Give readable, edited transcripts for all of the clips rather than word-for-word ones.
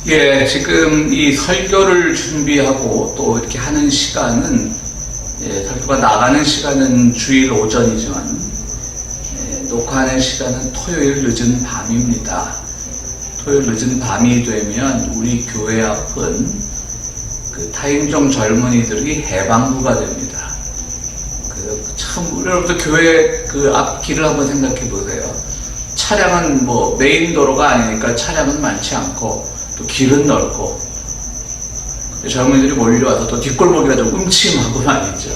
예, 지금 이 설교를 준비하고 또 이렇게 하는 시간은, 설교가 나가는 시간은 주일 오전이지만, 녹화하는 시간은 토요일 늦은 밤입니다. 토요일 늦은 밤이 되면 우리 교회 앞은 그 타임종 젊은이들이 해방구가 됩니다. 참, 우리 여러분들 교회 그 앞길을 한번 생각해 보세요. 차량은 뭐 메인 도로가 아니니까 차량은 많지 않고, 또 길은 넓고, 젊은이들이 몰려와서 또 뒷골목이라 좀 음침하고 말이죠.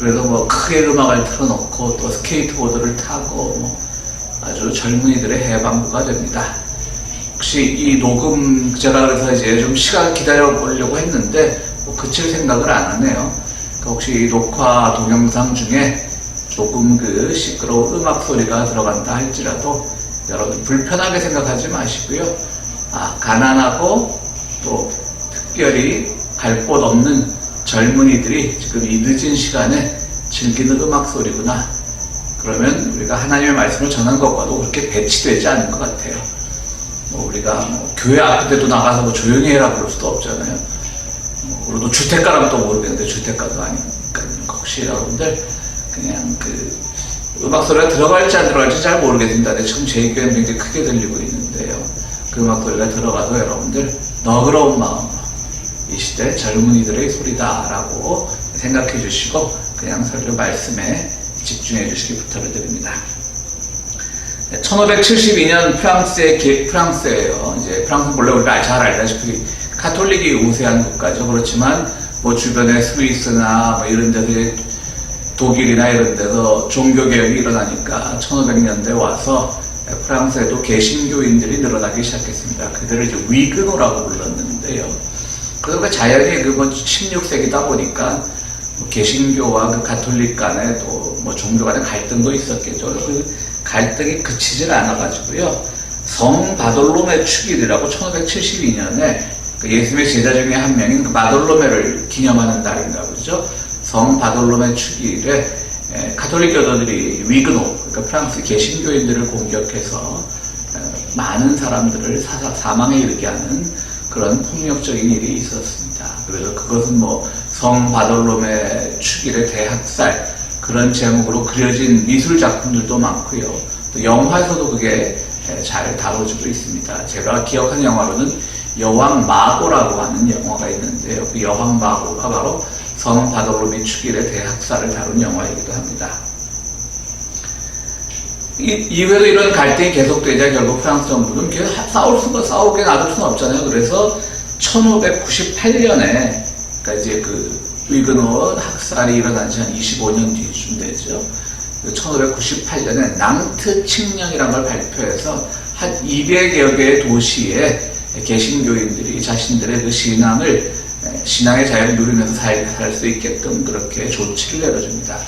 그래서 뭐 크게 음악을 틀어놓고 또 스케이트보드를 타고 뭐 아주 젊은이들의 해방구가 됩니다. 혹시 이 녹음, 제가 그래서 이제 좀 시간 기다려 보려고 했는데 뭐 그칠 생각을 안 하네요. 그러니까 혹시 이 녹화 동영상 중에 조금 그 시끄러운 음악 소리가 들어간다 할지라도 여러분 불편하게 생각하지 마시고요. 가난하고 또 특별히 갈 곳 없는 젊은이들이 지금 이 늦은 시간에 즐기는 음악 소리구나. 그러면 우리가 하나님의 말씀을 전한 것과도 그렇게 배치되지 않은 것 같아요. 뭐 우리가 교회 앞에도 나가서 뭐 조용히 해라 그럴 수도 없잖아요. 우리도 주택가라면 또 모르겠는데 주택가도 아니니까요. 혹시 여러분들 그냥 그 음악 소리가 들어갈지 안 들어갈지 잘 모르겠습니다. 근데 지금 제 귀에는 굉장히 크게 들리고 있는데요. 그 음악 소리가 들어가도 여러분들 너그러운 마음으로 이 시대 젊은이들의 소리다라고 생각해 주시고 그냥 설교 말씀에 집중해 주시기 부탁을 드립니다. 1572년 프랑스예요. 이제 프랑스는 원래 우리가 잘 알다시피 카톨릭이 우세한 국가죠. 그렇지만 뭐 주변에 스위스나 뭐 이런 데서 독일이나 이런 데서 종교개혁이 일어나니까 1500년대 와서 프랑스에도 개신교인들이 늘어나기 시작했습니다. 그들을 이제 위그노라고 불렀는데요. 그래서 자연히 그 16세기다 보니까 뭐 개신교와 그 가톨릭 간에 또 뭐 종교 간의 갈등도 있었겠죠. 그 갈등이 그치질 않아가지고요. 성 바돌로메 축일이라고 1572년에 그 예수님의 제자 중에 한 명인 그 바돌로메를 기념하는 날인가 보죠. 성 바돌로메 축일에 가톨릭 교도들이 위그노, 그러니까 프랑스 개신교인들을 공격해서 많은 사람들을 사망에 이르게 하는 그런 폭력적인 일이 있었습니다. 그래서 그것은 뭐 성 바돌로메 축일의 대학살 그런 제목으로 그려진 미술 작품들도 많고요. 또 영화에서도 그게 잘 다뤄지고 있습니다. 제가 기억하는 영화로는 여왕 마고라고 하는 영화가 있는데요. 그 여왕 마고가 바로 성 바돌로메 축일의 대학살을 다룬 영화이기도 합니다. 이후에도 이런 갈등이 계속되자 결국 프랑스 정부는 계속 싸우게 놔둘 수는 없잖아요. 그래서 1598년에 그러니까 이제 그 위그노 학살이 일어난 지 한 25년 뒤쯤 되죠. 1598년에 낭트 칙령이라는 걸 발표해서 한 200여 개의 도시에 개신교인들이 자신들의 그 신앙의 자유를 누리면서 살 수 있게끔 그렇게 조치를 내려줍니다.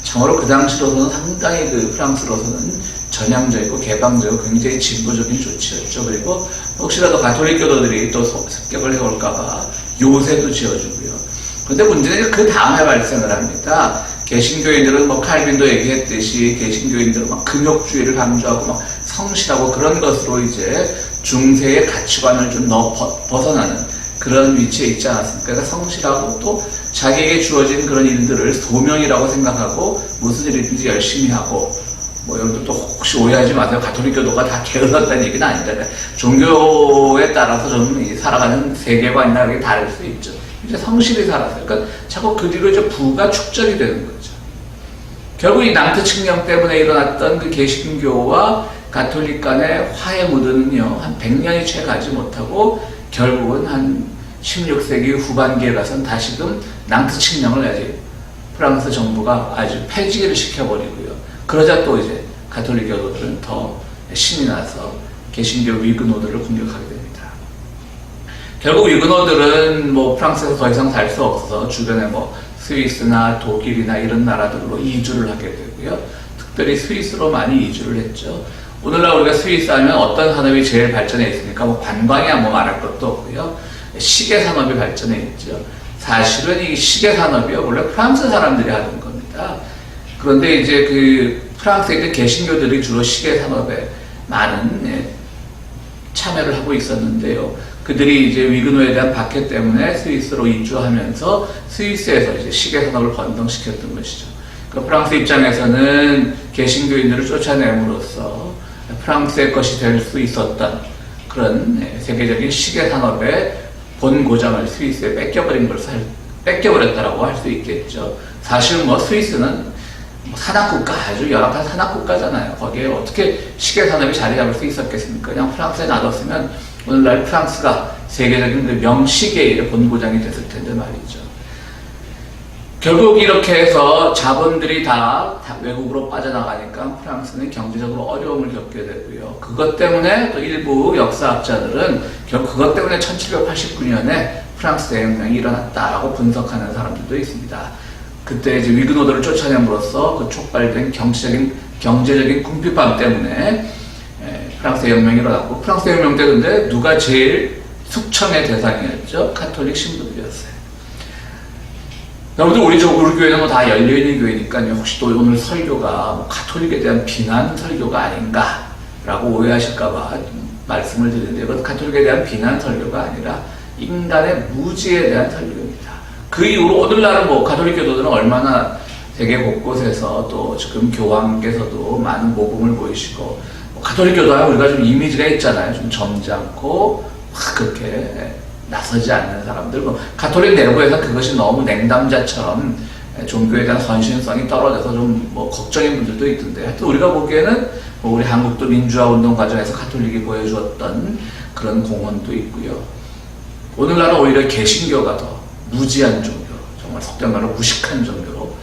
참으로 그 당시로서는 상당히 그 프랑스로서는 전향적이고 개방적이고 굉장히 진보적인 조치였죠. 그리고 혹시라도 가톨릭 교도들이 또 습격을 해올까봐 요새도 지어주고요. 그런데 문제는 그 다음에 발생을 합니다. 개신교인들은 뭐 칼빈도 얘기했듯이 개신교인들은 막 금욕주의를 강조하고 막 성실하고 그런 것으로 이제 중세의 가치관을 좀 벗어나는 그런 위치에 있지 않았습니까? 그러니까 성실하고 또 자기에게 주어진 그런 일들을 소명이라고 생각하고 무슨 일이든지 열심히 하고 뭐 여러분들 또 혹시 오해하지 마세요. 가톨릭 교도가 다 게을렀다는 얘기는 아니잖아요. 종교에 따라서 좀 살아가는 세계관이나 그게 다를 수 있죠. 이제 성실히 살았어요. 그러니까 자꾸 그 뒤로 이제 부가 축적이 되는 거죠. 결국 이 낭트 칙령 때문에 일어났던 그 개신교와 가톨릭 간의 화해 무드는요, 한 100년이 채 가지 못하고 결국은 한 16세기 후반기에 가서는 다시금 낭트 칙령을 아직 프랑스 정부가 아주 폐지를 시켜버리고요. 그러자 또 이제 가톨릭 교도들은 더 신이 나서 개신교 위그노들을 공격하게 됩니다. 결국 위그노들은 뭐 프랑스에서 더 이상 살 수 없어서 주변에 뭐 스위스나 독일이나 이런 나라들로 이주를 하게 되고요. 특별히 스위스로 많이 이주를 했죠. 오늘날 우리가 스위스 하면 어떤 산업이 제일 발전해 있습니까? 뭐 관광이야 뭐 말할 것도 없고요. 시계 산업이 발전해 있죠. 사실은 이 시계 산업이요, 원래 프랑스 사람들이 하던 겁니다. 그런데 이제 그 프랑스에 있는 개신교들이 주로 시계 산업에 많은 참여를 하고 있었는데요. 그들이 이제 위그노에 대한 박해 때문에 스위스로 이주하면서 스위스에서 이제 시계 산업을 번성시켰던 것이죠. 그 프랑스 입장에서는 개신교인들을 쫓아냄으로써 프랑스의 것이 될 수 있었던 그런 세계적인 시계 산업의 본고장을 스위스에 뺏겨버렸다라고 할 수 있겠죠. 사실 뭐 스위스는 산악국가, 아주 열악한 산악국가잖아요. 거기에 어떻게 시계 산업이 자리 잡을 수 있었겠습니까? 그냥 프랑스에 놔뒀으면 오늘날 프랑스가 세계적인 그 명시계의 본고장이 됐을 텐데 말이죠. 결국 이렇게 해서 자본들이 다 외국으로 빠져나가니까 프랑스는 경제적으로 어려움을 겪게 되고요. 그것 때문에 또 일부 역사학자들은 결국 그것 때문에 1789년에 프랑스 대혁명이 일어났다라고 분석하는 사람들도 있습니다. 그때 이제 위그노들을 쫓아냄으로써 그 촉발된 경제적인 궁핍함 때문에 프랑스 혁명이 일어났고, 프랑스 혁명 때 근데 누가 제일 숙청의 대상이었죠? 가톨릭 신부들이었어요. 여러분들 우리 교회는 뭐 다 열려있는 교회니까요. 혹시 또 오늘 설교가 뭐 가톨릭에 대한 비난 설교가 아닌가라고 오해하실까봐 말씀을 드리는데, 이건 가톨릭에 대한 비난 설교가 아니라 인간의 무지에 대한 설교입니다. 그 이후로 오늘날은 뭐 가톨릭 교도들은 얼마나 세계 곳곳에서 또 지금 교황께서도 많은 모범을 보이시고, 가톨릭 교도하면 우리가 좀 이미지가 있잖아요. 좀 점잖고 막 그렇게 나서지 않는 사람들. 뭐 가톨릭 내부에서 그것이 너무 냉담자처럼 종교에 대한 헌신성이 떨어져서 좀 뭐 걱정인 분들도 있던데, 하여튼 우리가 보기에는 뭐 우리 한국도 민주화 운동 과정에서 가톨릭이 보여주었던 그런 공헌도 있고요. 오늘날은 오히려 개신교가 더 무지한 종교, 정말 속된 말로 무식한 종교로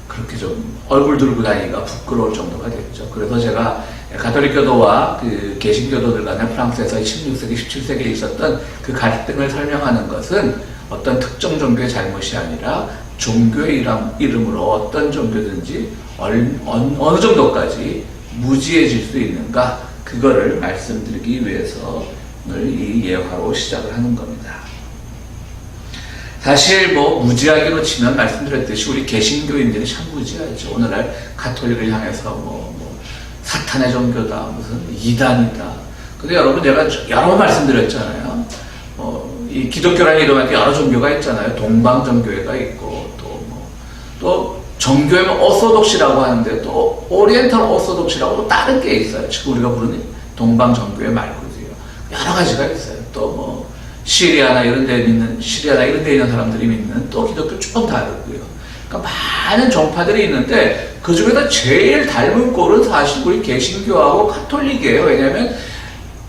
그렇게 좀 얼굴 들고 다니기가 부끄러울 정도가 됐죠. 그래서 제가 가톨릭 교도와 그 개신교도들 간에 프랑스에서 16세기, 17세기에 있었던 그 갈등을 설명하는 것은 어떤 특정 종교의 잘못이 아니라 종교의 이름으로 어떤 종교든지 어느 정도까지 무지해질 수 있는가, 그거를 말씀드리기 위해서 오늘 이 예화로 시작을 하는 겁니다. 사실 뭐 무지하기로 치면 말씀드렸듯이 우리 개신교인들이 참 무지하죠. 오늘날 가톨릭을 향해서 뭐 사탄의 종교다, 무슨 이단이다. 근데 여러분, 제가 여러 번 말씀드렸잖아요. 이 기독교라는 이름에 여러 종교가 있잖아요. 동방정교회가 있고, 또 정교회는 오소독시라고 하는데, 또 오리엔탈 오소독시라고 또 다른 게 있어요. 지금 우리가 부르는 동방정교회 말고도요. 여러 가지가 있어요. 또 뭐 시리아나 이런 데 있는 사람들이 믿는 또 기독교 좀 다르고요. 그러니까 많은 종파들이 있는데, 그 중에서 제일 닮은 꼴은 사실 우리 개신교하고 가톨릭이에요. 왜냐하면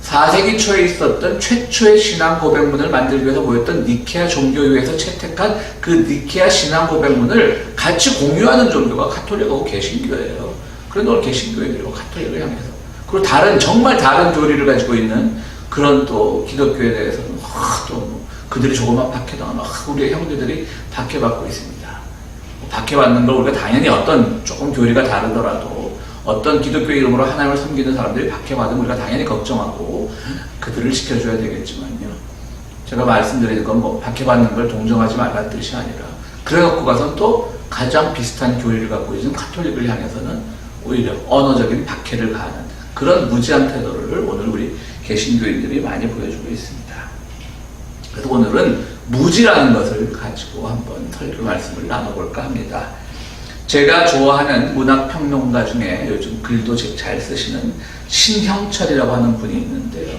4세기 초에 있었던 최초의 신앙 고백문을 만들기 위해서 모였던 니케아 종교회에서 채택한 그 니케아 신앙 고백문을 같이 공유하는 종교가 가톨릭하고 개신교예요. 그런데 오늘 개신교인들이고 가톨릭을 향해서, 그리고 정말 다른 교리를 가지고 있는 그런 또 기독교에 대해서는 또 그들이 조금만 박해당하면 우리의 형제들이 박해받고 있습니다. 박해받는 걸 우리가 당연히 어떤 조금 교리가 다르더라도 어떤 기독교 이름으로 하나님을 섬기는 사람들이 박해받으면 우리가 당연히 걱정하고 그들을 지켜줘야 되겠지만요. 제가 말씀드리는 건 뭐 박해받는 걸 동정하지 말라는 뜻이 아니라, 그래놓고 가서 또 가장 비슷한 교리를 갖고 있는 가톨릭을 향해서는 오히려 언어적인 박해를 가하는 그런 무지한 태도를 오늘 우리 개신교인들이 많이 보여주고 있습니다. 그래서 오늘은 무지라는 것을 가지고 한번 설교 말씀을 나눠볼까 합니다. 제가 좋아하는 문학평론가 중에 요즘 글도 잘 쓰시는 신형철이라고 하는 분이 있는데요.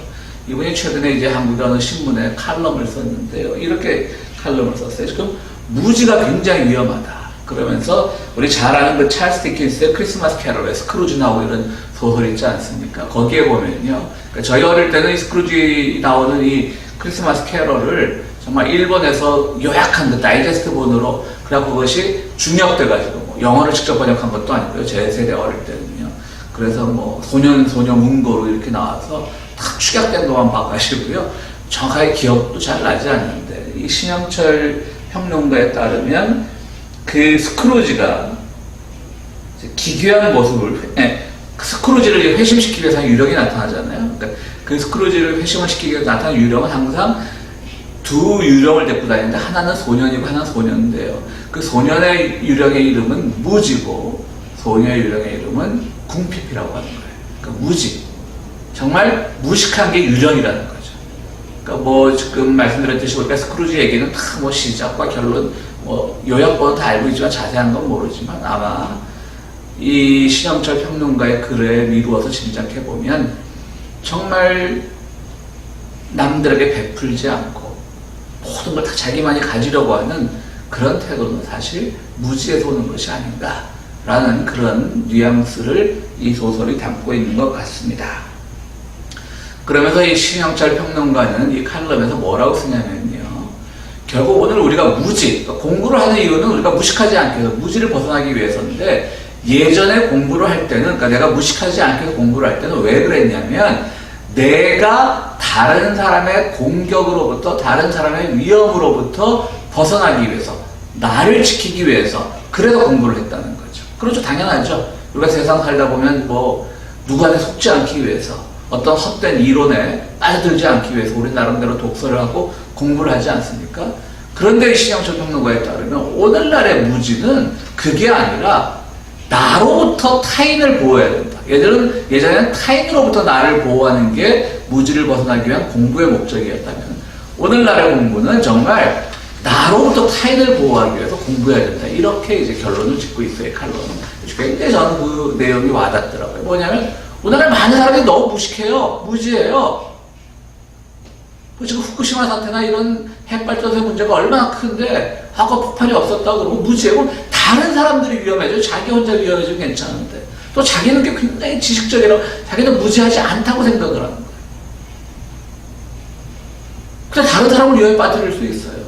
이분이 최근에 이제 한국의 어느 신문에 칼럼을 썼는데요. 이렇게 칼럼을 썼어요. 지금 무지가 굉장히 위험하다. 그러면서 우리 잘 아는 그 찰스 디킨스의 크리스마스 캐럴에 스크루지 나오고 이런 소설 있지 않습니까? 거기에 보면요. 그러니까 저희 어릴 때는 이 스크루지 나오는 이 크리스마스 캐럴을 정말 일본에서 요약한 그 다이제스트본으로, 그래갖고 그것이 중역돼가지고, 뭐 영어를 직접 번역한 것도 아니고요. 제 세대 어릴 때는요. 그래서 뭐 소녀 문고로 이렇게 나와서 다 축약된 것만 봐가시고요. 정확하게 기억도 잘 나지 않는데, 이 신형철 평론가에 따르면 그 스크루지가 기괴한 모습을, 스크루지를 회심시키기 위해서 유령이 나타나잖아요. 그러니까 그 스크루지를 회심을 시키기 위해서 나타나는 유령은 항상 두 유령을 데리고 다니는데, 하나는 소년이고 하나는 소년인데요. 그 소년의 유령의 이름은 무지고 소녀의 유령의 이름은 궁핍이라고 하는 거예요. 그러니까 무지, 정말 무식한 게 유령이라는 거죠. 그러니까 뭐 지금 말씀드렸듯이 우리가 스크루지 얘기는 다 뭐 시작과 결론 뭐 요약본은 다 알고 있지만 자세한 건 모르지만 아마 이 신영철 평론가의 글에 미루어서 짐작해 보면 정말 남들에게 베풀지 않고 모든 걸 다 자기만이 가지려고 하는 그런 태도는 사실 무지에서 오는 것이 아닌가라는 그런 뉘앙스를 이 소설이 담고 있는 것 같습니다. 그러면서 이 신영철 평론가는 이 칼럼에서 뭐라고 쓰냐면요. 결국 오늘 우리가 무지, 그러니까 공부를 하는 이유는 우리가 무식하지 않게 해서 무지를 벗어나기 위해서인데 예전에 공부를 할 때는, 그러니까 내가 무식하지 않게 해서 공부를 할 때는 왜 그랬냐면 내가 다른 사람의 공격으로부터, 다른 사람의 위험으로부터 벗어나기 위해서, 나를 지키기 위해서, 그래서 공부를 했다는 거죠. 그렇죠. 당연하죠. 우리가 세상 살다 보면 뭐 누구한테 속지 않기 위해서, 어떤 헛된 이론에 빠져들지 않기 위해서 우리 나름대로 독서를 하고 공부를 하지 않습니까? 그런데 신영철 평론가에 따르면 오늘날의 무지는 그게 아니라 나로부터 타인을 보호해야 된다. 예전에는 타인으로부터 나를 보호하는 게 무지를 벗어나기 위한 공부의 목적이었다면 오늘날의 공부는 정말 나로부터 타인을 보호하기 위해서 공부해야 된다. 이렇게 이제 결론을 짓고 있어요, 칼럼은. 굉장히 저는 그 내용이 와닿더라고요. 뭐냐면 오늘날 많은 사람들이 너무 무식해요. 무지해요. 지금 후쿠시마 사태나 이런 핵발전소의 문제가 얼마나 큰데 화학 폭발이 없었다고 그러고 무지하고 다른 사람들이 위험해져. 자기 혼자 위험해지면 괜찮은데 또 자기는 게 굉장히 지식적이라고 자기는 무지하지 않다고 생각을 하는 거예요. 근데 다른 사람을 위험에 빠뜨릴 수 있어요.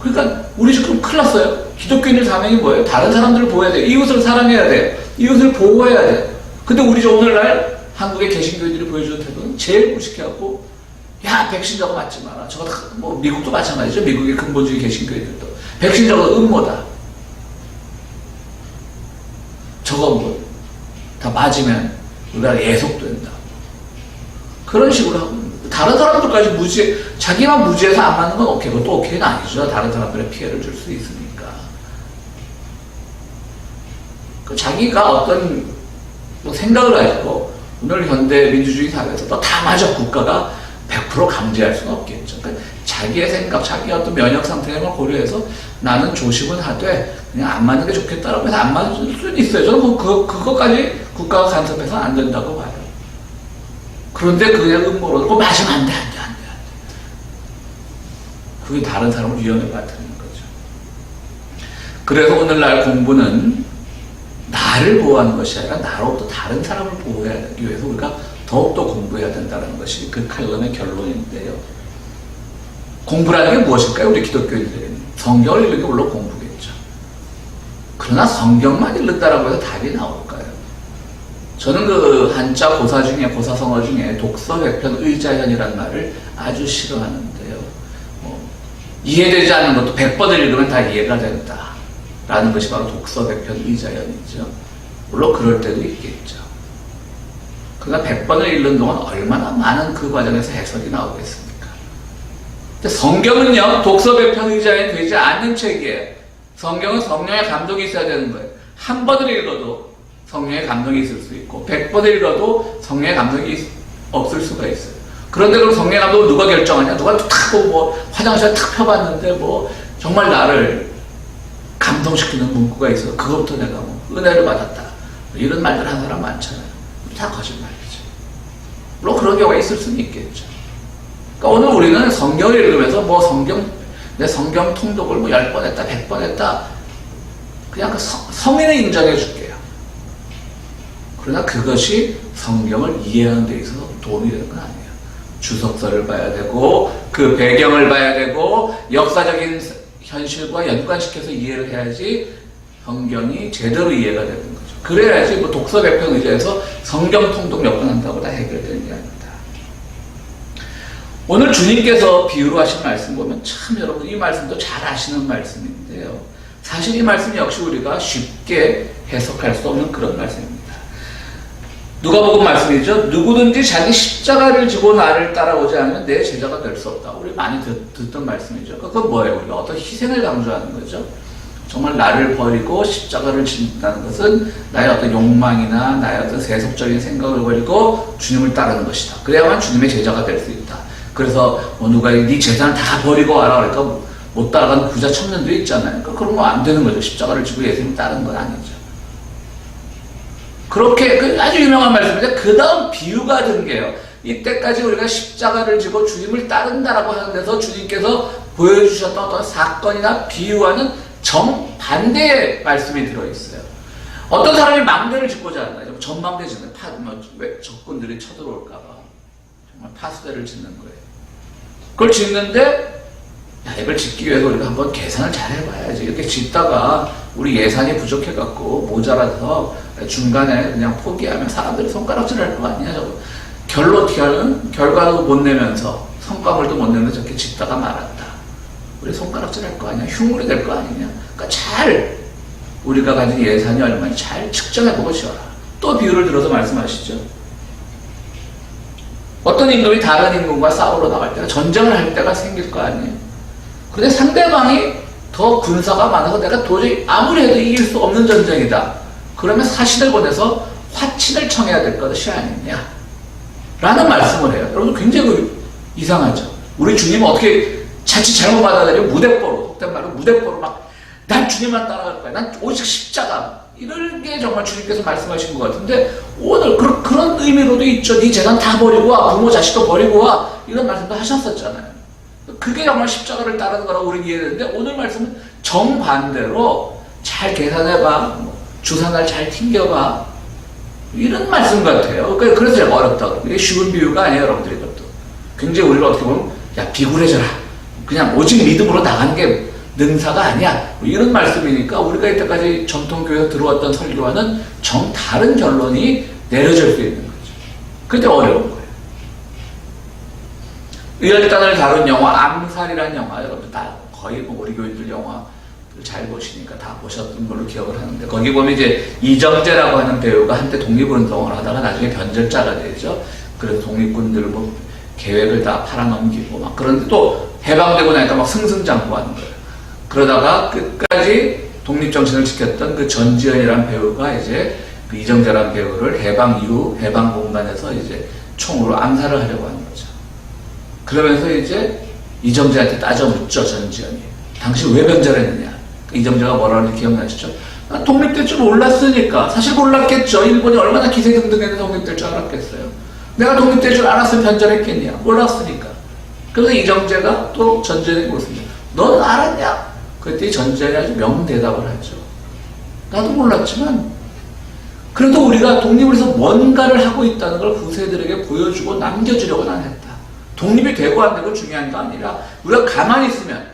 그러니까 우리 지금 큰일 났어요. 기독교인의 사명이 뭐예요? 다른 사람들을 보호해야 돼요. 이웃을 사랑해야 돼요. 이웃을 보호해야 돼요. 근데 우리 오늘날 한국의 개신교인들이 보여주는 태도는 제일 무식해갖고 야 백신 저거 맞지 마라. 저거 뭐 미국도 마찬가지죠. 미국의 근본주의 개신교인들도 백신 저거 음모다. 저거 뭐 다 맞으면 우리가 예속된다. 그런 식으로 하고 다른 사람들까지 무지, 자기만 무지해서 안 맞는 건 오케이. 그것도 오케이는 아니죠. 다른 사람들의 피해를 줄 수 있으니까. 자기가 어떤 생각을 가지고 오늘 현대 민주주의 사회에서 또 다 맞아 국가가 100% 강제할 수는 없겠죠. 그러니까 자기의 생각, 자기의 어떤 면역 상태를 고려해서 나는 조심은 하되 그냥 안 맞는 게 좋겠다라고 해서 안 맞을 수는 있어요. 저는 그것까지 국가가 간섭해서는 안 된다고 봐요. 그런데 그냥 음모로 그거 맞으면 안 돼. 그게 다른 사람을 위험에 빠뜨리는 거죠. 그래서 오늘날 공부는 나를 보호하는 것이 아니라 나로부터 다른 사람을 보호하기 위해서 우리가 더욱더 공부해야 된다는 것이 그 칼럼의 결론인데요. 공부라는 게 무엇일까요? 우리 기독교인들은 성경을 읽는 게 물론 공부겠죠. 그러나 성경만 읽는다라고 해서 답이 나올까요? 저는 그 한자 고사 중에 고사성어 중에 독서백편 의자현이라는 말을 아주 싫어하는데요. 이해되지 않는 것도 100번을 읽으면 다 이해가 된다 라는 것이 바로 독서백편 의자현이죠. 물론 그럴 때도 있겠죠. 그러니까 100번을 읽는 동안 얼마나 많은 그 과정에서 해석이 나오겠습니까? 근데 성경은요, 독서백편 의자현 되지 않는 책이에요. 성경은 성령의 감동이 있어야 되는 거예요. 한 번을 읽어도 성령의 감동이 있을 수 있고 100번을 읽어도 성령의 감동이 없을 수가 있어요. 그런데 그럼 성령의 감동을 누가 결정하냐? 누가 탁 뭐 화장실에 탁 펴봤는데 뭐 정말 나를 감동시키는 문구가 있어. 그것부터 내가 뭐 은혜를 받았다. 이런 말들 하는 사람 많잖아요. 다 거짓말이죠. 물론 그런 경우가 있을 수는 있겠죠. 그러니까 오늘 우리는 성경을 읽으면서 뭐 내 성경 통독을 뭐 10번 했다, 100번 했다. 그냥 그 성인을 인정해 줄게요. 그러나 그것이 성경을 이해하는 데 있어서 도움이 되는 건 아니에요. 주석서를 봐야 되고, 그 배경을 봐야 되고, 역사적인 현실과 연관시켜서 이해를 해야지 성경이 제대로 이해가 되는 거죠. 그래야지 뭐 독서백편 의자에서 성경 통독 몇 번 한다고 다 해결되는 게 아닙니다. 오늘 주님께서 비유로 하신 말씀 보면 참 여러분 이 말씀도 잘 아시는 말씀인데요. 사실 이 말씀 역시 우리가 쉽게 해석할 수 없는 그런 말씀입니다. 누가복음 말씀이죠. 누구든지 자기 십자가를 지고 나를 따라오지 않으면 내 제자가 될 수 없다. 우리 많이 듣던 말씀이죠. 그건 뭐예요? 우리가 어떤 희생을 강조하는 거죠. 정말 나를 버리고 십자가를 진다는 것은 나의 어떤 욕망이나 나의 어떤 세속적인 생각을 버리고 주님을 따르는 것이다. 그래야만 주님의 제자가 될 수 있다. 그래서 누가 네 재산을 다 버리고 와라 그러니까 못 따라가는 부자 청년도 있잖아요. 그러니까 그런 거 안 되는 거죠. 십자가를 지고 예수님 따르는 건 아니죠. 그렇게 아주 유명한 말씀인데 그 다음 비유가 든 게요. 이때까지 우리가 십자가를 지고 주님을 따른다라고 하는 데서 주님께서 보여주셨던 어떤 사건이나 비유와는 정반대의 말씀이 들어있어요. 어떤 사람이 망대를 짓고자 한다. 전망대 짓는 왜 적군들이 쳐들어올까봐 정말 파수대를 짓는 거예요. 그걸 짓는데 야, 이걸 짓기 위해서 우리가 한번 계산을 잘 해봐야지. 이렇게 짓다가 우리 예산이 부족해갖고 모자라서 중간에 그냥 포기하면 사람들이 손가락질 할 거 아니야. 저거. 결론 어떻게 하는? 결과도 못 내면서 성과물도 못 내면서 저렇게 짓다가 말았다. 우리 손가락질 할 거 아니야. 흉물이 될 거 아니냐. 그러니까 잘 우리가 가진 예산이 얼마인지 잘 측정해보고 지어라. 또 비유를 들어서 말씀하시죠. 어떤 임금이 다른 임금과 싸우러 나갈 때가 전쟁을 할 때가 생길 거 아니에요. 근데 상대방이 더 군사가 많아서 내가 도저히 아무리 해도 이길 수 없는 전쟁이다. 그러면 사신을 보내서 화친을 청해야 될 것이 아니냐. 라는 말씀을 해요. 여러분 굉장히 이상하죠. 우리 주님은 어떻게 자칫 잘못 받아들이면 무대뽀로, 속된 말로 무대뽀로 막 난 주님만 따라갈 거야. 난 오직 십자가. 이런 게 정말 주님께서 말씀하신 것 같은데 오늘 그런 의미로도 있죠. 네 재산 다 버리고 와. 부모 자식도 버리고 와. 이런 말씀도 하셨었잖아요. 그게 정말 십자가를 따르는 거라고 우리는 이해되는데 오늘 말씀은 정반대로 잘 계산해봐. 주산날 잘 튕겨봐. 이런 말씀 같아요. 그래서 제가 어렵다고. 이게 쉬운 비유가 아니에요, 여러분들 이것도. 굉장히 우리가 어떻게 보면 야 비굴해져라. 그냥 오직 믿음으로 나가는 게 능사가 아니야. 이런 말씀이니까 우리가 이때까지 전통교회에서 들어왔던 설교와는 정 다른 결론이 내려질 수 있는 거죠. 그때 어려운 거예요. 의열단을 다룬 영화 암살이라는 영화 여러분 다 거의 우리 교인들 영화 잘 보시니까 다 보셨던 걸로 기억을 하는데 거기 보면 이제 이정재라고 하는 배우가 한때 독립운동을 하다가 나중에 변절자가 되죠. 그래서 독립군들 계획을 다 팔아넘기고 막 그런데 또 해방되고 나니까 막 승승장구하는 거예요. 그러다가 끝까지 독립정신을 지켰던 그 전지현이라는 배우가 이제 그 이정재라는 배우를 해방 이후 해방 공간에서 이제 총으로 암살을 하려고 하는 거죠. 그러면서 이제 이정재한테 따져 묻죠, 전지현이. 당신 왜 변절했느냐? 이정재가 뭐라고 하는지 기억나시죠? 난 독립될 줄 몰랐으니까. 사실 몰랐겠죠. 일본이 얼마나 기세등등해서 독립될 줄 알았겠어요. 내가 독립될 줄 알았으면 변절했겠냐? 몰랐으니까. 그래서 이정재가 또 전지현에게 물었습니다. 넌 알았냐? 그때 전지현이 아주 명대답을 하죠. 나도 몰랐지만 그래도 우리가 독립을 위해서 뭔가를 하고 있다는 걸 후세들에게 보여주고 남겨주려고 난 했다. 독립이 되고 안 되고 중요한 게 아니라 우리가 가만히 있으면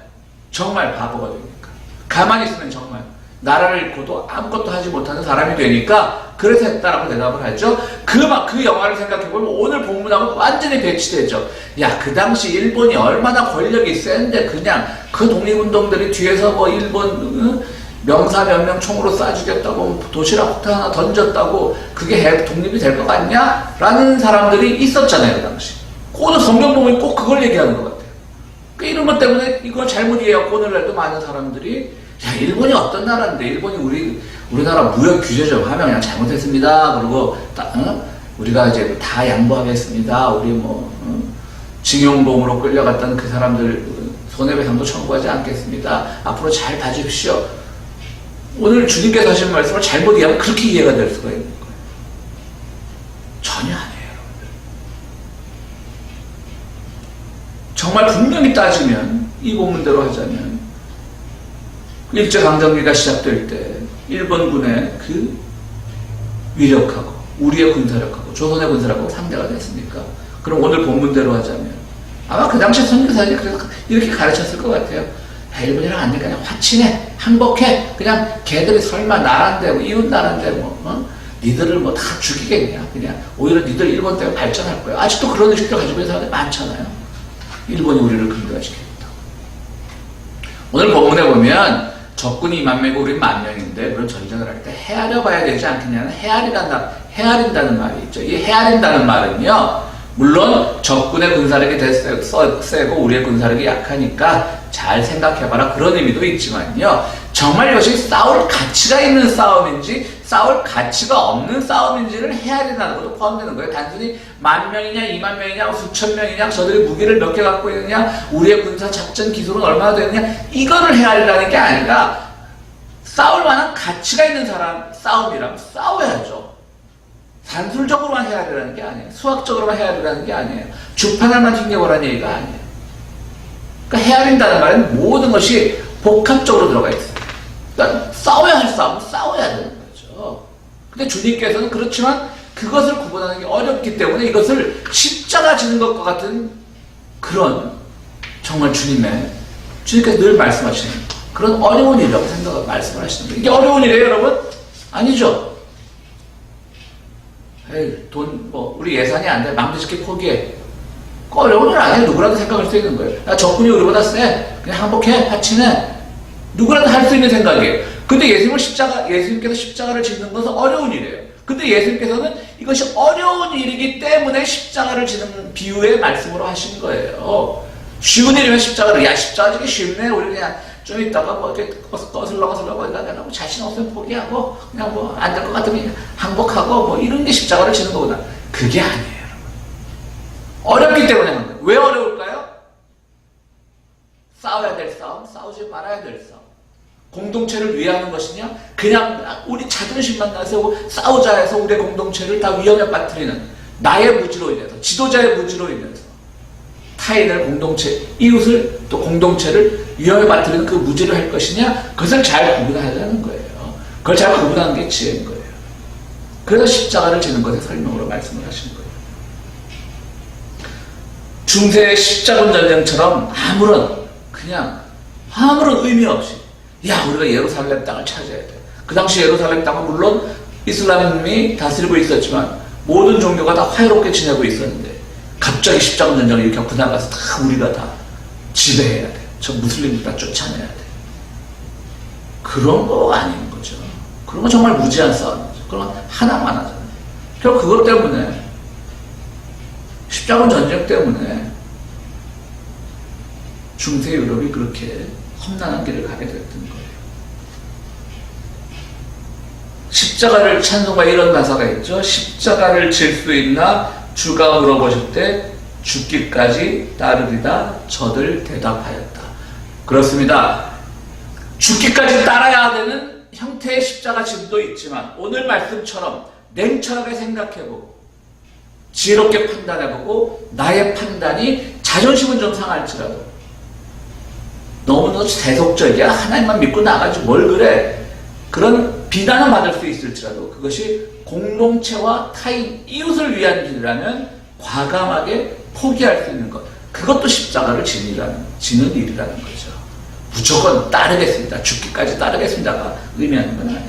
정말 바보가 되니까. 가만히 있으면 정말 나라를 잃고도 아무것도 하지 못하는 사람이 되니까 그래서 했다라고 대답을 하죠. 그 영화를 생각해보면 오늘 본문하고 완전히 배치되죠. 야, 그 당시 일본이 얼마나 권력이 센데 그냥 그 독립운동들이 뒤에서 일본 명사 몇 명 총으로 쏴 죽였다고 도시락 폭탄 하나 던졌다고 그게 독립이 될 것 같냐? 라는 사람들이 있었잖아요, 그 당시. 오늘 성경 보면 꼭 그걸 얘기하는 것 같아요. 이런 것 때문에 이거 잘못 이해하고 오늘날도 많은 사람들이 야, 일본이 어떤 나라인데 일본이 우리나라 무역 규제 좀 하면 그냥 잘못했습니다. 그리고 우리가 이제 다 양보하겠습니다. 우리 징용봉으로 끌려갔던 그 사람들 손해배상도 청구하지 않겠습니다. 앞으로 잘 봐주십시오. 오늘 주님께서 하신 말씀을 잘못 이해하면 그렇게 이해가 될 수가 있는 거예요. 전혀 아니에요, 여러분들. 정말 분명히 따지면 이 본문대로 하자면 일제강점기가 시작될 때 일본군의 그 위력하고 우리의 군사력하고 조선의 군사력하고 상대가 됐습니까? 그럼 오늘 본문대로 하자면 아마 그 당시 선교사들이 그래서 이렇게 가르쳤을 것 같아요. 일본이랑 안 되니까 그냥 화친해, 항복해. 그냥 걔들이 설마 나란데 이웃 나란데 니들을 다 죽이겠냐. 그냥 오히려 니들 일본 때문에 발전할 거야. 아직도 그런 의식을 가지고 있는 사람들이 많잖아요. 일본이 우리를 근대화시켰다. 오늘 본문에 보면 적군이 2만 명이고 우리 1,000,000명인데 물론 전쟁을 할 때 헤아려 봐야 되지 않겠냐는 헤아린다는 말이 있죠. 이 헤아린다는 말은요. 물론 적군의 군사력이 세고 우리의 군사력이 약하니까 잘 생각해봐라 그런 의미도 있지만요. 정말 이것이 싸울 가치가 있는 싸움인지 싸울 가치가 없는 싸움인지를 해야 된다는 것도 포함되는 거예요. 단순히 10,000명이냐 20,000명이냐 수천 명이냐 저들이 무기를 몇 개 갖고 있느냐 우리의 군사 작전 기술은 얼마나 되느냐 이거를 해야 한다는 게 아니라 싸울 만한 가치가 있는 사람 싸움이라면 싸워야죠. 산술적으로만 해야 되는 게 아니에요. 수학적으로만 해야 되는 게 아니에요. 주판을만 튕겨보라는 얘기가 아니에요. 그러니까 해야 된다는 말은 모든 것이 복합적으로 들어가 있어요. 그러니까 싸워야 할 싸움은 싸워야 되는 거죠. 근데 주님께서는 그렇지만 그것을 구분하는 게 어렵기 때문에 이것을 십자가 지는 것과 같은 그런 정말 주님께서 늘 말씀하시는 그런 어려운 일이라고 말씀을 하시는 거예요. 이게 어려운 일이에요, 여러분? 아니죠. 에이, 우리 예산이 안 돼. 맘대로 쉽게 포기해. 어려운 일 아니에요. 누구라도 생각할 수 있는 거예요. 야, 적군이 우리보다 세. 그냥 항복해. 파치네. 누구라도 할 수 있는 생각이에요. 근데 예수님께서 십자가를 짓는 것은 어려운 일이에요. 근데 예수님께서는 이것이 어려운 일이기 때문에 십자가를 지는 비유의 말씀으로 하신 거예요. 쉬운 일이면 십자가 지기 쉽네. 우리 그냥 좀 있다가 이렇게 거슬러 내가 자신 없으면 포기하고 그냥 안 될 것 같으면 항복하고 이런 게 십자가를 지는 거구나. 그게 아니에요. 어렵기 때문에 하는 거예요. 왜 어려울까요? 싸워야 될 싸움, 싸우지 말아야 될 싸움. 공동체를 위하는 것이냐? 그냥 우리 자존심만 나세우고 싸우자 해서 우리의 공동체를 다 위험에 빠뜨리는 나의 무지로 인해서, 지도자의 무지로 인해서 타인을 이웃을 또 공동체를 위험에 빠뜨리는 그 무지를 할 것이냐? 그것을 잘 구분하자는 거예요. 그걸 잘 구분하는 게 지혜인 거예요. 그래서 십자가를 지는 것의 설명으로 말씀을 하신 거예요. 중세의 십자군 전쟁처럼 아무런 의미 없이 우리가 예루살렘 땅을 차지해야 돼. 그 당시 예루살렘 땅은 물론 이슬람이 다스리고 있었지만 모든 종교가 다 화해롭게 지내고 있었는데 갑자기 십자군 전쟁을 일으켜 그날 가서 다 우리가 다 지배해야 돼. 저 무슬림들 다 쫓아내야 돼. 그런 거 아닌 거죠. 그런 거 정말 무지한 싸움이죠. 그런 거 하나만 하잖아요. 결국 그것 때문에 십자군 전쟁 때문에 중세 유럽이 그렇게 험난한 길을 가게 됐던 거예요. 십자가를 찬송가 이런 가사가 있죠. 십자가를 질 수 있나 주가 물어보실 때 죽기까지 따르리다 저들 대답하였다. 그렇습니다. 죽기까지 따라야 되는 형태의 십자가 짐도 있지만 오늘 말씀처럼 냉철하게 생각해보고 지혜롭게 판단해보고 나의 판단이 자존심은 좀 상할지라도 너무너무 세속적이야. 하나님만 믿고 나가지 뭘 그래. 그런 비난을 받을 수 있을지라도 그것이 공동체와 타인, 이웃을 위한 길이라면 과감하게 포기할 수 있는 것. 그것도 십자가를 지는 일이라는 거죠. 무조건 따르겠습니다. 죽기까지 따르겠습니다가 의미하는 건 아니에요.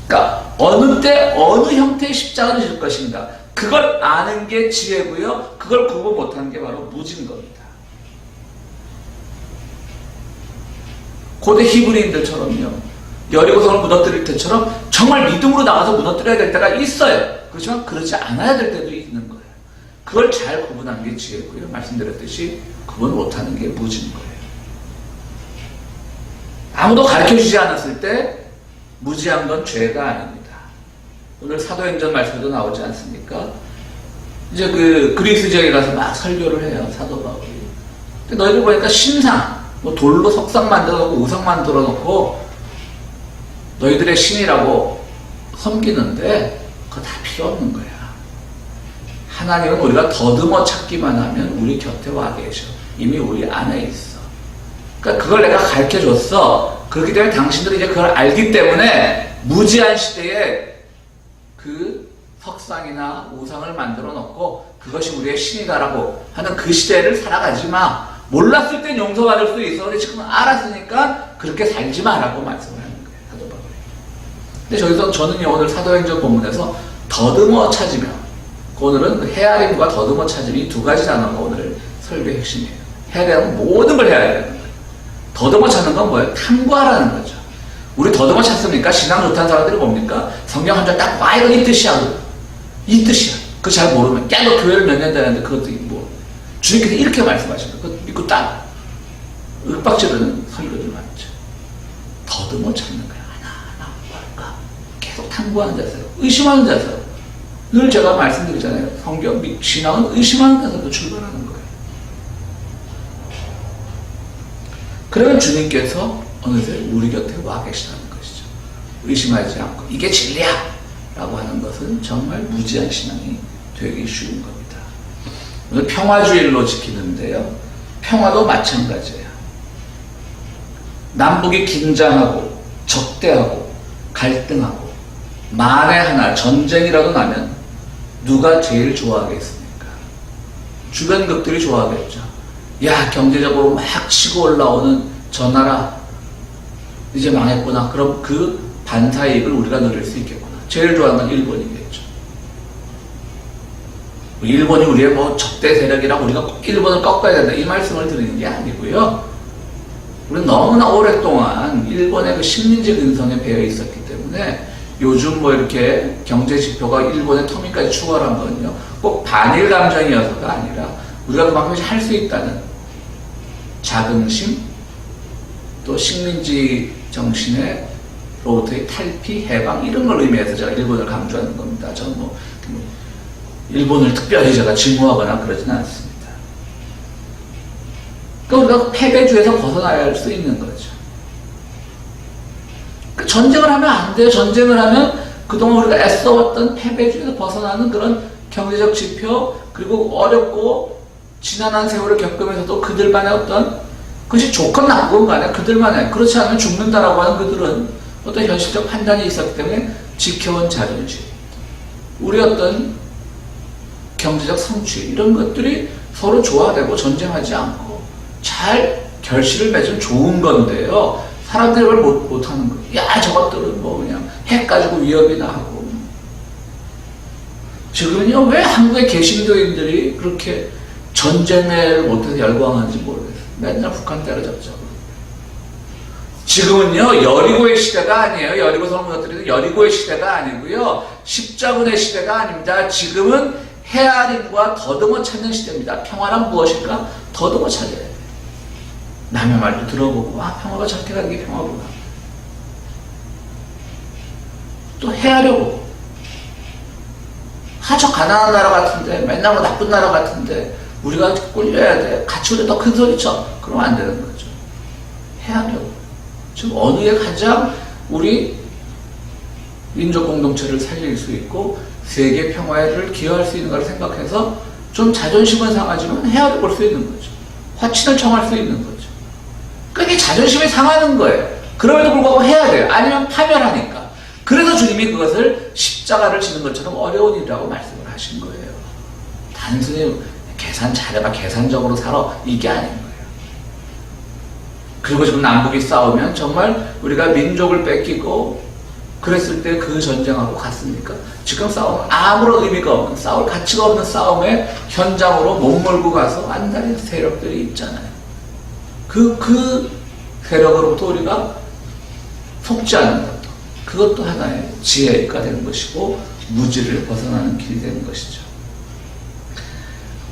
그러니까 어느 때 어느 형태의 십자가를 질 것인가. 그걸 아는 게 지혜고요. 그걸 구분 못하는 게 바로 무지인 겁니다. 고대 히브리인들처럼요. 여리고성을 무너뜨릴 때처럼 정말 믿음으로 나가서 무너뜨려야 될 때가 있어요. 그렇지만 그러지 않아야 될 때도 있는 거예요. 그걸 잘 구분하는 게 지혜고요. 말씀드렸듯이 구분 못하는 게 무지인 거예요. 아무도 가르쳐주지 않았을 때 무지한 건 죄가 아닙니다. 오늘 사도행전 말씀도 나오지 않습니까? 이제 그리스 지역에 가서 막 설교를 해요. 사도 바울이. 근데 너희들 보니까 신상 돌로 석상 만들어 놓고 우상 만들어 놓고 너희들의 신이라고 섬기는데 그거 다 필요 없는 거야. 하나님은 우리가 더듬어 찾기만 하면 우리 곁에 와 계셔. 이미 우리 안에 있어. 그러니까 그걸 내가 가르쳐 줬어. 그렇기 때문에 당신들이 이제 그걸 알기 때문에 무지한 시대에 그 석상이나 우상을 만들어 놓고 그것이 우리의 신이다라고 하는 그 시대를 살아가지 마. 몰랐을 땐 용서받을 수 있어. 근데 지금 알았으니까 그렇게 살지 마라고 말씀을 하는 거예요. 사도 바울이. 근데 저는 오늘 사도행전 본문에서 더듬어 찾으며, 오늘은 헤아림과 더듬어 찾음이 두 가지 단어가 오늘 설교의 핵심이에요. 헤아림은 모든 걸 헤아려야 되는 거예요. 더듬어 찾는 건 뭐예요? 탐구하라는 거죠. 우리 더듬어 찾습니까? 신앙 좋다는 사람들이 뭡니까? 성경 한 장 딱 와, 이건 이 뜻이야. 이 뜻이야. 그거 잘 모르면, 너 교회를 몇 년 다녔는데 그것도 뭐. 주님께서 이렇게 말씀하신 거예요. 그거 믿고 딱 윽박지르는 설교들 많죠. 더듬어 찾는 거야. 하나하나 뭘까? 계속 탐구하는 자세요. 의심하는 자세요. 늘 제가 말씀드리잖아요. 성경, 신앙은 의심하는 자세로 출발하는 거예요. 그러면 주님께서 어느새 우리 곁에 와 계시다는 것이죠. 의심하지 않고 이게 진리야! 라고 하는 것은 정말 무지한 신앙이 되기 쉬운 겁니다. 오늘 평화주의로 지키는데요. 평화도 마찬가지예요. 남북이 긴장하고 적대하고 갈등하고 만에 하나 전쟁이라도 나면 누가 제일 좋아하겠습니까? 주변국들이 좋아하겠죠. 야, 경제적으로 막 치고 올라오는 저 나라 이제 망했구나. 그럼 그 반사이익을 우리가 누릴 수 있겠구나. 제일 좋아하는 건 일본이겠죠. 일본이 우리의 뭐 적대 세력이라고 우리가 꼭 일본을 꺾어야 된다 이 말씀을 드리는 게 아니고요. 우리는 너무나 오랫동안 일본의 그 식민지 근성에 배어 있었기 때문에 요즘 뭐 이렇게 경제 지표가 일본의 터미까지 추월한 거는요, 꼭 반일 감정이어서가 아니라 우리가 그만큼 할 수 있다는 자긍심, 또 식민지 정신의 로부터의 탈피, 해방 이런 걸 의미해서 제가 일본을 강조하는 겁니다. 저는 뭐 일본을 특별히 제가 증오하거나 그러지는 않습니다. 그러니까 우리가 패배주에서 벗어나야 할 수 있는 거죠. 전쟁을 하면 안 돼요. 전쟁을 하면 그동안 우리가 애써왔던 패배주에서 벗어나는 그런 경제적 지표, 그리고 어렵고 지난한 세월을 겪으면서도 그들만의 어떤 그것이 좋건 나쁘건 간에 그들만의, 그렇지 않으면 죽는다라고 하는 그들은 어떤 현실적 판단이 있었기 때문에 지켜온 자존심, 우리 어떤 경제적 성취 이런 것들이 서로 조화되고 전쟁하지 않고 잘 결실을 맺은 좋은 건데요. 사람들이 그걸 못하는 거예요. 야, 저것들은 뭐 그냥 핵 가지고 위협이나 하고. 지금은요, 왜 한국의 개신교인들이 그렇게 전쟁을 못해서 열광하는지 모르겠어요. 맨날 북한 때려잡자고. 지금은요, 여리고의 시대가 아니에요. 여리고성을 무너뜨리는 여리고의 시대가 아니고요. 십자군의 시대가 아닙니다. 지금은 헤아림과 더듬어 찾는 시대입니다. 평화란 무엇일까? 더듬어 찾아야 돼요. 남의 말도 들어보고, 아, 평화가 저렇게 가는 게 평화구나. 또 헤아려고. 아, 저 가난한 나라 같은데, 맨날 뭐 나쁜 나라 같은데, 우리가 꿀려야 돼. 같이 우리 더 큰 소리 쳐. 그러면 안 되는 거죠. 헤아려고. 지금 어느 게 가장 우리 민족 공동체를 살릴 수 있고, 세계 평화를 기여할 수 있는 걸 생각해서 좀 자존심은 상하지만 헤아려 볼 수 있는 거죠. 화친을 청할 수 있는 거죠. 그게 자존심이 상하는 거예요. 그럼에도 불구하고 해야 돼요. 아니면 파멸하니까. 그래서 주님이 그것을 십자가를 지는 것처럼 어려운 일이라고 말씀을 하신 거예요. 단순히 계산 잘해봐, 계산적으로 살아, 이게 아닌 거예요. 그리고 지금 남북이 싸우면 정말 우리가 민족을 뺏기고 그랬을 때 그 전쟁하고 같습니까? 지금 싸우면 아무런 의미가 없는, 싸울 가치가 없는 싸움의 현장으로 몸몰고 가서 안달인 세력들이 있잖아요. 그 세력으로부터 우리가 속지 않는 것도, 그것도 하나의 지혜가 되는 것이고 무지를 벗어나는 길이 되는 것이죠.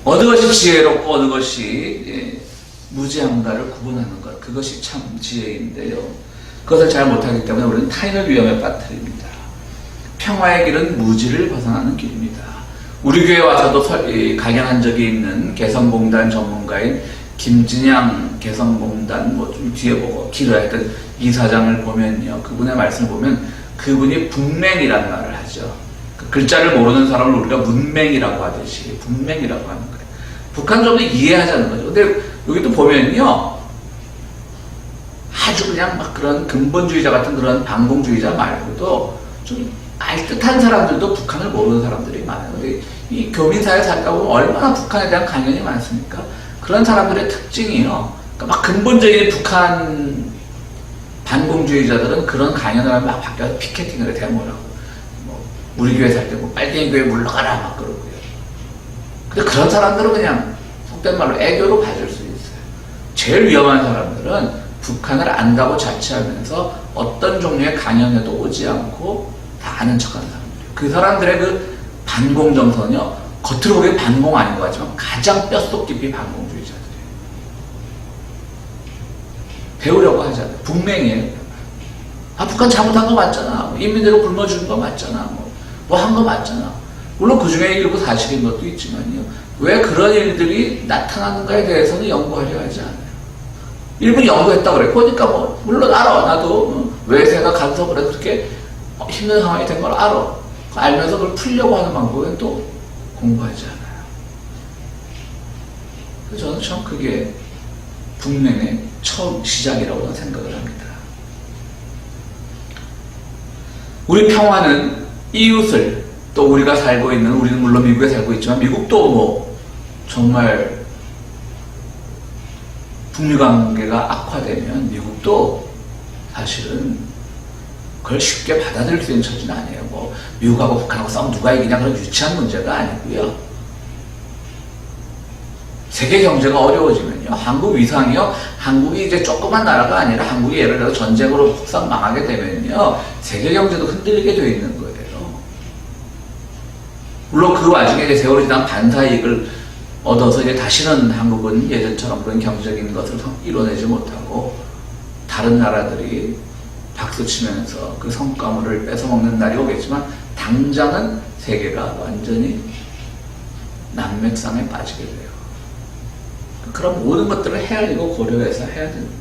어느 것이 지혜롭고 어느 것이 무지한가를 구분하는 것, 그것이 참 지혜인데요. 그것을 잘 못하기 때문에 우리는 타인을 위험에 빠뜨립니다. 평화의 길은 무지를 벗어나는 길입니다. 우리 교회 와서도 강연한 적이 있는 개성공단 전문가인 김진양 개성공단 뭐 좀 뒤에 보고 길어야 했던 이사장을 보면요, 그분의 말씀을 보면 그분이 분맹이라는 말을 하죠. 그 글자를 모르는 사람을 우리가 문맹이라고 하듯이 분맹이라고 하는 거예요. 북한 좀 이해하자는 거죠. 근데 여기도 보면요, 아주 그냥 막 그런 근본주의자 같은 그런 반공주의자 말고도 좀 알듯한 사람들도 북한을 모르는 사람들이 많아요. 근데 이 교민사회 살다 보면 얼마나 북한에 대한 강연이 많습니까? 그런 사람들의 특징이요, 그러니까 막 근본적인 북한 반공주의자들은 그런 강연을 하면 막 바뀌어서 피켓팅을 데모를 하고, 뭐 우리 교회 살 때 뭐 빨갱이 교회 물러가라 막 그러고요. 근데 그런 사람들은 그냥 속된 말로 애교로 봐줄 수 있어요. 제일 위험한 사람들은 북한을 안다고 자처하면서 어떤 종류의 강연에도 오지 않고 다 아는 척하는 사람들이에요. 그 사람들의 그 반공정서는요, 겉으로 보기엔 반공 아닌 것 같지만 가장 뼛속 깊이 반공주의자들이에요. 배우려고 하잖아요. 분맹이에요. 북한 잘못한 거 맞잖아. 인민대로 굶어주는 거 맞잖아. 뭐 한 거 맞잖아. 물론 그 중에 일부 사실인 것도 있지만요. 왜 그런 일들이 나타나는가에 대해서는 연구하려 하지 않아요. 일부 연구했다 그래. 그러니까 물론 알아. 나도 외세가 가서 그래 그렇게 힘든 상황이 된 걸 알아. 알면서 그걸 풀려고 하는 방법은 또 공부하지 않아요. 그래서 저는 참 그게 북맹의 처음 시작이라고 저는 생각을 합니다. 우리 평화는 이웃을 또 우리가 살고 있는 우리는 물론 미국에 살고 있지만 미국도 정말 북미 관계가 악화되면 미국도 사실은 그걸 쉽게 받아들일 수 있는 처지는 아니에요. 미국하고 북한하고 싸우면 누가 이기냐 그런 유치한 문제가 아니고요. 세계 경제가 어려워지면요. 한국 위상이요. 한국이 이제 조그만 나라가 아니라 한국이 예를 들어 전쟁으로 폭삭 망하게 되면요. 세계 경제도 흔들리게 되어 있는 거예요. 물론 그 와중에 이제 세월이 지난 반사이익을 얻어서 이제 다시는 한국은 예전처럼 그런 경제적인 것을 이뤄내지 못하고 다른 나라들이 박수치면서 그 성과물을 뺏어먹는 날이 오겠지만 당장은 세계가 완전히 난맥상에 빠지게 돼요. 그런 모든 것들을 헤아리고 고려해서 해야 되는 거예요.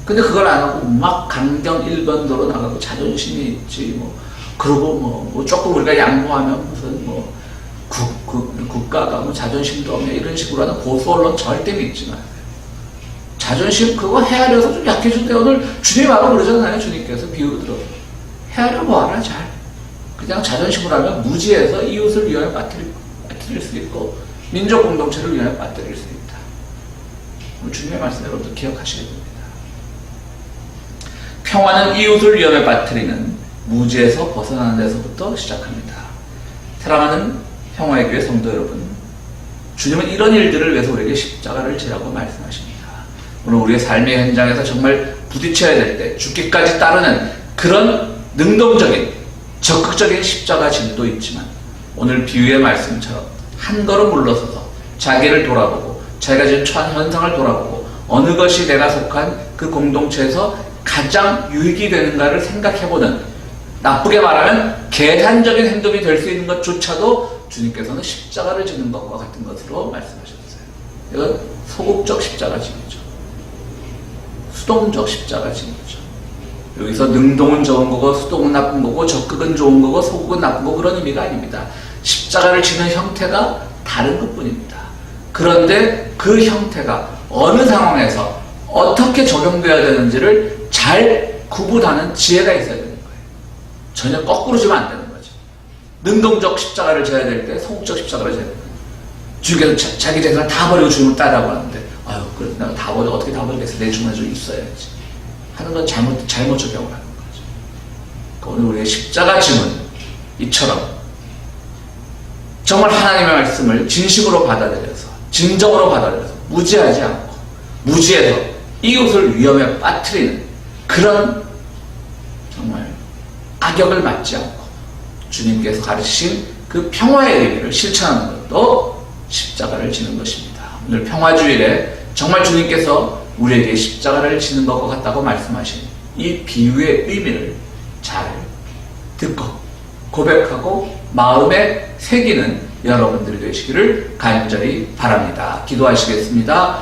근데 그걸 안 하고 막 강경 일변도로 나가고 자존심이 있지 그러고 조금 우리가 양보하면 무슨 국가가 자존심도 없냐 이런 식으로 하는 보수 언론 절대 믿지 마세요. 자존심 그거 헤아려서 좀 약해진대. 오늘 주님이 말하고 그러잖아요. 주님께서 비유로 들어 헤아려 보아라 잘. 그냥 자존심으로 하면 무지해서 이웃을 위하여 빠뜨릴 수 있고 민족 공동체를 위하여 빠뜨릴 수 있다. 오늘 주님의 말씀 여러분들 기억하셔야 됩니다. 평화는 이웃을 위험에 빠뜨리는 무지에서 벗어나는 데서부터 시작합니다. 사랑하는 평화의 교회 성도 여러분, 주님은 이런 일들을 위해서 우리에게 십자가를 지라고 말씀하십니다. 오늘 우리의 삶의 현장에서 정말 부딪혀야 될 때 죽기까지 따르는 그런 능동적인 적극적인 십자가 짐도 있지만 오늘 비유의 말씀처럼 한 걸음 물러서서 자기를 돌아보고 자기가 지금 처한 현상을 돌아보고 어느 것이 내가 속한 그 공동체에서 가장 유익이 되는가를 생각해보는, 나쁘게 말하면 계산적인 행동이 될 수 있는 것조차도 주님께서는 십자가를 지는 것과 같은 것으로 말씀하셨어요. 이건 소극적 십자가짐이죠. 수동적 십자가짐이죠. 여기서 능동은 좋은 거고 수동은 나쁜 거고 적극은 좋은 거고 소극은 나쁜 거 그런 의미가 아닙니다. 십자가를 지는 형태가 다른 것뿐입니다. 그런데 그 형태가 어느 상황에서 어떻게 적용되어야 되는지를 잘 구분하는 지혜가 있어야 되는 거예요. 전혀 거꾸로 지면 안 되는 거죠. 능동적 십자가를 져야 될 때 소극적 십자가를 져야 돼요. 주님께서 자기 재산을 다 버리고 주님을 따라고 하는데 그래 내가 다 버려 어떻게 다 버리겠어. 내 주머니에 좀 있어야지 하는 건 잘못 적용을 하는 거죠. 그러니까 오늘 우리의 십자가 짐은 이처럼 정말 하나님의 말씀을 진심으로 받아들여서 진정으로 받아들여서 무지하지 않고 무지해서 이웃을 위험에 빠뜨리는 그런 정말 악역을 맞지 않고 주님께서 가르치신 그 평화의 의미를 실천하는 것도 십자가를 지는 것입니다. 오늘 평화주일에 정말 주님께서 우리에게 십자가를 지는 것과 같다고 말씀하신 이 비유의 의미를 잘 듣고 고백하고 마음에 새기는 여러분들이 되시기를 간절히 바랍니다. 기도하시겠습니다.